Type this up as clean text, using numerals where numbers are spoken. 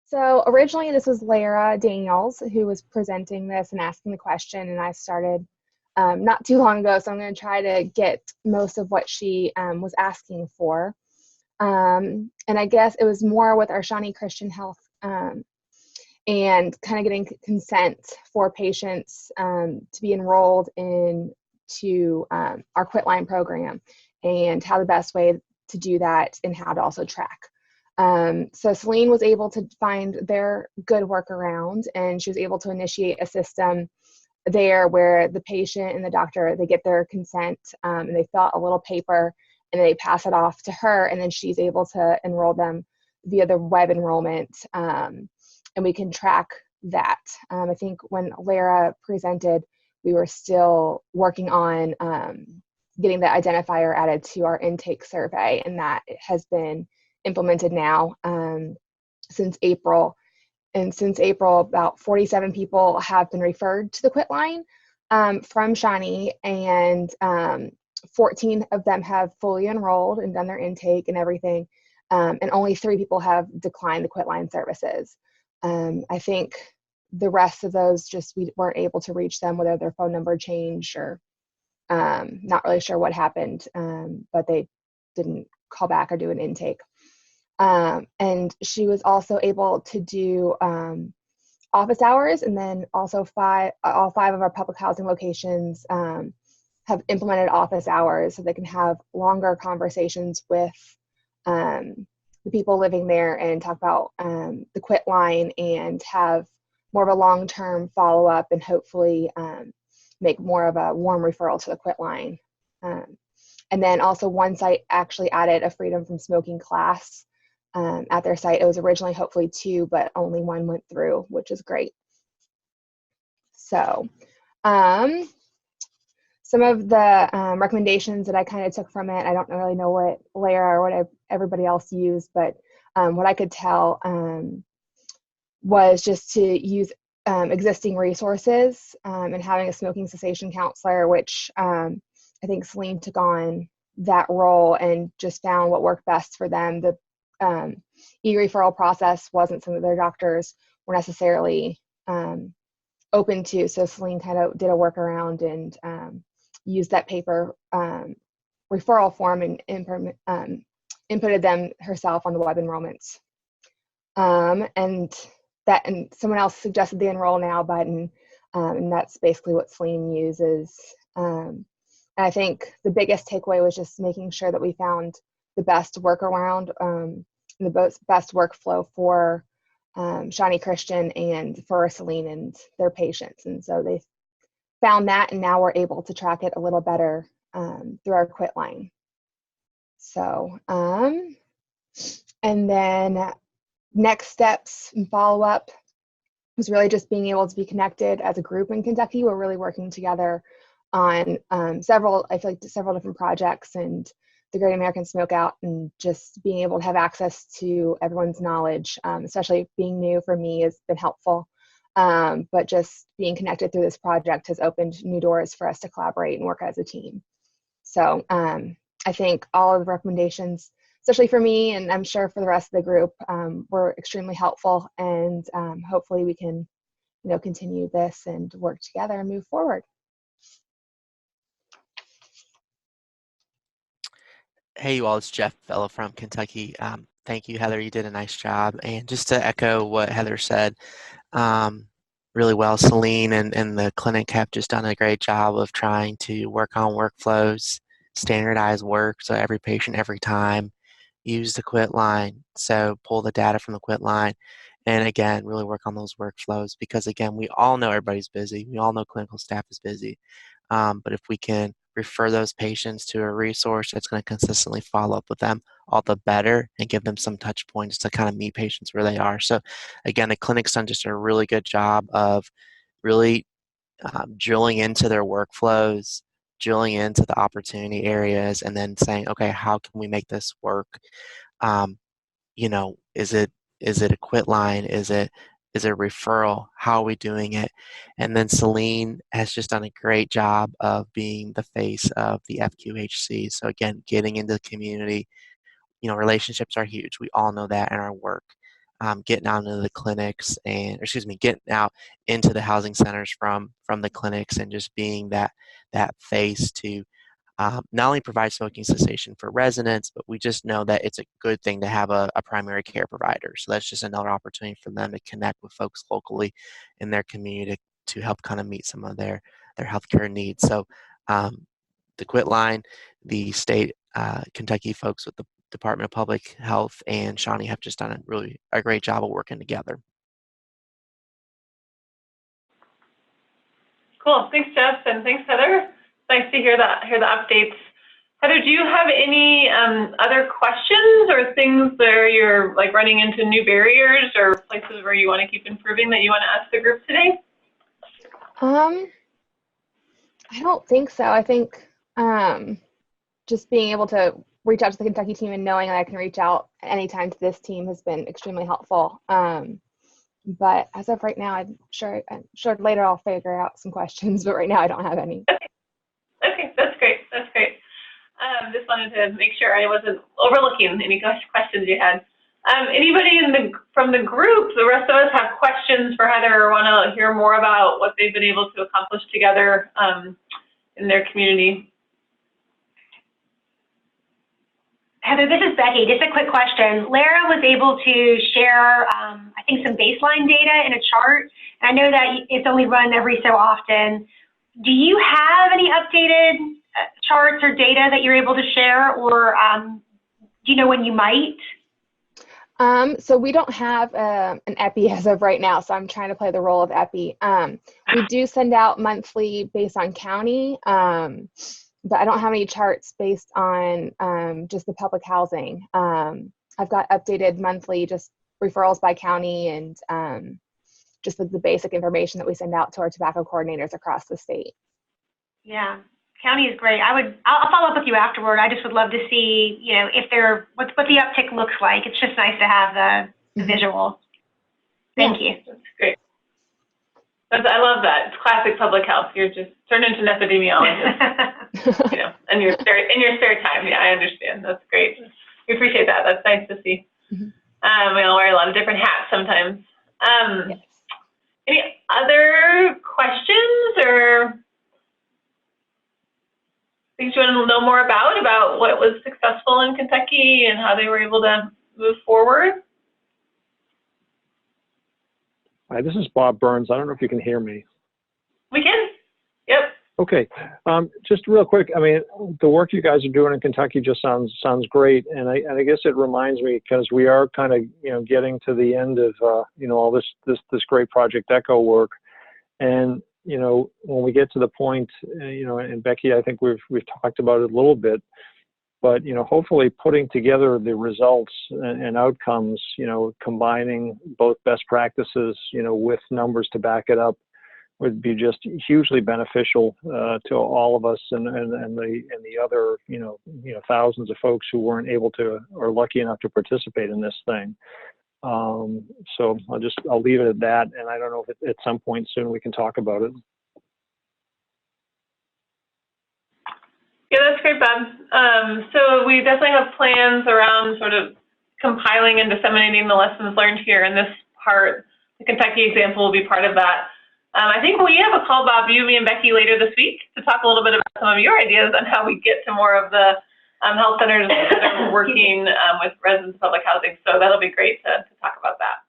So originally this was Lara Daniels who was presenting this and asking the question, and I started not too long ago, so I'm going to try to get most of what she was asking for. And I guess it was more with our Shawnee Christian Health and kind of getting consent for patients to be enrolled into our Quitline program and how the best way to do that and how to also track. So Celine was able to find their good workaround, and she was able to initiate a system there where the patient and the doctor, they get their consent and they fill out a little paper and they pass it off to her, and then she's able to enroll them via the web enrollment, and we can track that. I think when Lara presented, we were still working on getting the identifier added to our intake survey, and that has been implemented now since April. And since April, about 47 people have been referred to the Quitline from Shawnee, and 14 of them have fully enrolled and done their intake and everything, and only 3 people have declined the Quitline services. I think the rest of those, just we weren't able to reach them, whether their phone number changed or not really sure what happened, but they didn't call back or do an intake. And she was also able to do office hours, and then also all five of our public housing locations have implemented office hours so they can have longer conversations with the people living there and talk about the Quitline and have more of a long-term follow-up and hopefully make more of a warm referral to the Quitline. And then also one site actually added a freedom from smoking class at their site. It was originally hopefully 2, but only 1 went through, which is great. So some of the recommendations that I kind of took from it, I don't really know what Lara or what everybody else used, but what I could tell was just to use existing resources and having a smoking cessation counselor, which I think Celine took on that role and just found what worked best for them. The e-referral process wasn't something their doctors were necessarily open to, so Celine kind of did a workaround and used that paper referral form and inputted them herself on the web enrollments. And someone else suggested the enroll now button, and that's basically what Celine uses. And I think the biggest takeaway was just making sure that we found the best workaround and the best workflow for Shawnee Christian and for Celine and their patients. And so they found that, and now we're able to track it a little better through our Quitline. So, and then next steps and follow-up was really just being able to be connected as a group in Kentucky. We're really working together on several different projects and the Great American Smokeout, and just being able to have access to everyone's knowledge, especially being new for me, has been helpful. But just being connected through this project has opened new doors for us to collaborate and work as a team. So I think all of the recommendations, especially for me, and I'm sure for the rest of the group, were extremely helpful, and hopefully we can, continue this and work together and move forward. Hey, you all, it's Jeff Fellow from Kentucky. Thank you, Heather. You did a nice job. And just to echo what Heather said, really well, Celine and the clinic have just done a great job of trying to work on workflows, standardize work, so every patient, every time, use the Quitline. So pull the data from the Quitline. And again, really work on those workflows, because again, we all know everybody's busy. We all know clinical staff is busy. But if we can refer those patients to a resource that's going to consistently follow up with them, all the better, and give them some touch points to kind of meet patients where they are. So again, the clinic's done just a really good job of really drilling into their workflows, drilling into the opportunity areas, and then saying, okay, how can we make this work? Is it a Quitline? Is it a referral? How are we doing it? And then Celine has just done a great job of being the face of the FQHC. So again, getting into the community, relationships are huge. We all know that in our work. getting out into the clinics and, excuse me, getting out into the housing centers from the clinics and just being that face to not only provide smoking cessation for residents, but we just know that it's a good thing to have a primary care provider. So that's just another opportunity for them to connect with folks locally in their community to help kind of meet some of their healthcare needs. So the Quitline, the state Kentucky folks with the Department of Public Health and Shawnee have just done a great job of working together. Cool. Thanks, Jeff, and thanks, Heather. Nice to hear the updates. Heather, do you have any other questions or things where you're like running into new barriers or places where you want to keep improving that you want to ask the group today? I don't think so. I think just being able to reach out to the Kentucky team and knowing that I can reach out anytime to this team has been extremely helpful. But as of right now, I'm sure later I'll figure out some questions, but right now I don't have any. Okay, that's great. That's great. Just wanted to make sure I wasn't overlooking any questions you had. Anybody from the group, the rest of us, have questions for Heather or want to hear more about what they've been able to accomplish together in their community? Heather, this is Becky. Just a quick question. Lara was able to share, I think, some baseline data in a chart. I know that it's only run every so often. Do you have any updated charts or data that you're able to share, or do you know when you might? So we don't have an EPI as of right now, so I'm trying to play the role of EPI. We do send out monthly based on county, but I don't have any charts based on just the public housing. I've got updated monthly just referrals by county and just the basic information that we send out to our tobacco coordinators across the state. Yeah, county is great. I'll follow up with you afterward. I just would love to see, you know, what the uptick looks like. It's just nice to have the visual. Thank you. That's great. I love that. It's classic public health. You're just turned into an epidemiologist, you know, in your spare time. Yeah, I understand. That's great. We appreciate that. That's nice to see. Mm-hmm. We all wear a lot of different hats sometimes. Yes. Any other questions or things you want to know more about what was successful in Kentucky and how they were able to move forward? Hi, this is Bob Burns. I don't know if you can hear me. We can. Yep. Okay. Just real quick. I mean, the work you guys are doing in Kentucky just sounds great, and I guess it reminds me because we are kind of getting to the end of all this great Project ECHO work, and when we get to the point, and Becky, I think we've talked about it a little bit, but hopefully putting together the results and outcomes, combining both best practices, with numbers to back it up, would be just hugely beneficial to all of us and the other thousands of folks who weren't able to or lucky enough to participate in this thing. So I'll leave it at that, and I don't know if at some point soon we can talk about it. Yeah, that's great, Bob. So we definitely have plans around sort of compiling and disseminating the lessons learned here in this part. The Kentucky example will be part of that. I think we have a call, Bob, you, me, and Becky later this week to talk a little bit about some of your ideas on how we get to more of the health centers that are working with residents of public housing. So that'll be great to talk about that.